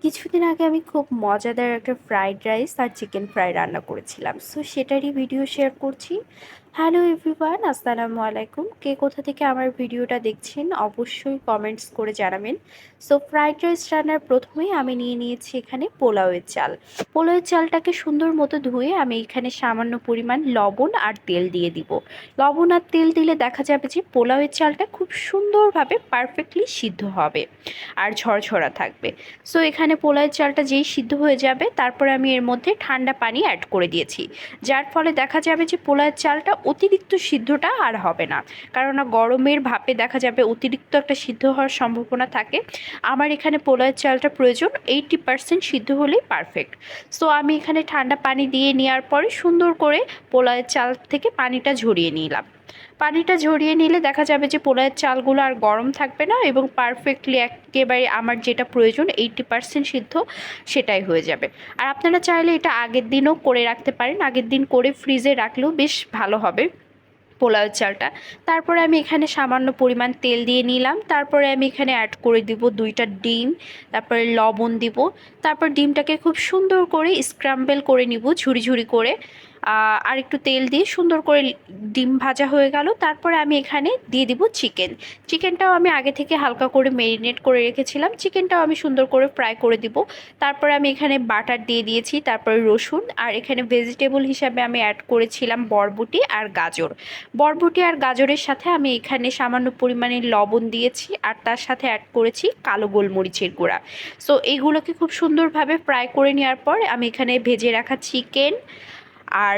কিছুদিন আগে আমি খুব মজাদার একটা ফ্রাইড রাইস আর চিকেন ফ্রাই রান্না করেছিলাম। সো সেটারই ভিডিও শেয়ার করছি। হ্যালো এভরিওয়ান, আসসালামু আলাইকুম। কে কোথা থেকে আমার ভিডিওটা দেখছেন অবশ্যই কমেন্টস করে জানাবেন। সো ফ্রাইড রাইস রান্নার প্রথমেই আমি নিয়ে নিয়েছি এখানে পোলাওয়ের চাল। পোলাওয়ের চালটাকে সুন্দর মতো ধুয়ে আমি এখানে সামান্য পরিমাণ লবণ আর তেল দিয়ে দিব। লবণ আর তেল দিলে দেখা যাবে যে পোলাওয়ের চালটা খুব সুন্দরভাবে পারফেক্টলি সিদ্ধ হবে আর ঝরঝরা থাকবে। সো এখানে পোলাওয়ের চালটা যেই সিদ্ধ হয়ে যাবে তারপরে আমি এর মধ্যে ঠান্ডা পানি অ্যাড করে দিয়েছি, যার ফলে দেখা যাবে যে পোলাওয়ের চালটা অতিরিক্ত সিদ্ধটা আর হবে না, কেননা গরমের ভাপে দেখা যাবে অতিরিক্ত একটা সিদ্ধ হওয়ার সম্ভাবনা থাকে। আমার এখানে পোলাওয়ের চালটা প্রয়োজন 80% সিদ্ধ হলেই পারফেক্ট। সো আমি এখানে ঠান্ডা পানি দিয়ে নেওয়ার পরে সুন্দর করে পোলাওয়ের চাল থেকে পানিটা ঝরিয়ে নিলাম। পানিটা ঝরিয়ে নিলে দেখা যাবে যে পোলাওয়ের চালগুলো আর গরম থাকবে না এবং পারফেক্টলি একেবারে আমার যেটা প্রয়োজন 80% সিদ্ধ সেটাই হয়ে যাবে। আর আপনারা চাইলে এটা আগের দিনও করে রাখতে পারেন, আগের দিন করে ফ্রিজে রাখলেও বেশ ভালো হবে পোলাওয়ের চালটা। তারপরে আমি এখানে সামান্য পরিমাণ তেল দিয়ে নিলাম। তারপরে আমি এখানে অ্যাড করে দিব 2টা ডিম, তারপরে লবণ দিব। তারপর ডিমটাকে খুব সুন্দর করে স্ক্রাম্বল করে নিব ঝুরি ঝুরি করে। আর একটু তেল দিয়ে সুন্দর করে ডিম ভাজা হয়ে গেল। তারপরে আমি এখানে দিয়ে দিব চিকেনটাও আমি আগে থেকে হালকা করে মেরিনেট করে রেখেছিলাম। চিকেনটাও আমি সুন্দর করে ফ্রাই করে দিব। তারপরে আমি এখানে বাটার দিয়ে দিয়েছি, তারপরে রসুন, আর এখানে ভেজিটেবল হিসাবে আমি অ্যাড করেছিলাম বরবটি আর গাজর। বরবটি আর গাজরের সাথে আমি এখানে সামান্য পরিমাণে লবণ দিয়েছি আর তার সাথে অ্যাড করেছি কালো গোলমরিচের গুঁড়া। সো এইগুলোকে খুব সুন্দরভাবে ফ্রাই করে নেওয়ার পর আমি এখানে ভেজে রাখা চিকেন আর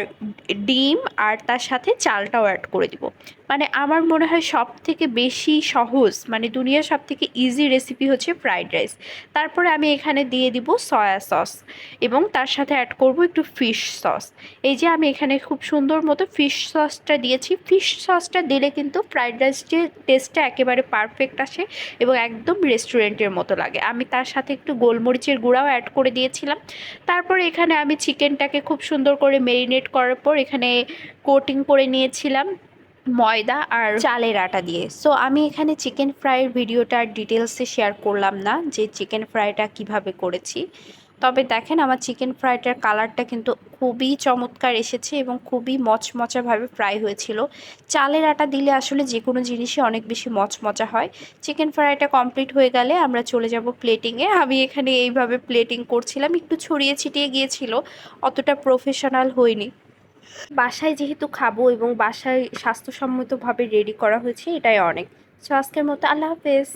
ডিম আর তার সাথে চালটাও অ্যাড করে দিব। মানে আমার মনে হয় সব থেকে বেশি সহজ, মানে দুনিয়ার সব থেকে ইজি রেসিপি হচ্ছে ফ্রাইড রাইস। তারপরে আমি এখানে দিয়ে দিব সয়া সস এবং তার সাথে অ্যাড করব একটু ফিশ সস। এই যে আমি এখানে খুব সুন্দর মতো ফিশ সসটা দিয়েছি। ফিশ সসটা দিলে কিন্তু ফ্রাইড রাইসটির টেস্টটা একেবারে পারফেক্ট আসে এবং একদম রেস্টুরেন্টের মতো লাগে। আমি তার সাথে একটু গোলমরিচের গুঁড়াও অ্যাড করে দিয়েছিলাম। তারপরে এখানে আমি চিকেনটাকে খুব সুন্দর করে মেরিনেট করার পর এখানে কোটিং করে নিয়েছিলাম ময়দা আর চালের আটা দিয়ে। সো আমি এখানে চিকেন ফ্রাইয়ের ভিডিওটা ডিটেলসে শেয়ার করলাম না যে চিকেন ফ্রাইটা কিভাবে করেছি। তবে দেখেন আমার চিকেন ফ্রাইটার কালারটা কিন্তু খুবই চমৎকার এসেছে এবং খুবই মচমচাভাবে ফ্রাই হয়েছিল। চালের আটা দিলে আসলে যে কোনো জিনিসই অনেক বেশি মচমচা হয়। চিকেন ফ্রাইটা কমপ্লিট হয়ে গেলে আমরা চলে যাব প্লেটিংয়ে। আমি এখানে এইভাবে প্লেটিং করছিলাম, একটু ছড়িয়ে ছিটিয়ে গিয়েছিল, অতটা প্রফেশনাল হয়নি। বাসায় যেহেতু খাবো এবং বাসায় স্বাস্থ্যসম্মতভাবে রেডি করা হয়েছে, এটাই অনেক। সো আজকের মতো আল্লাহ হাফেজ।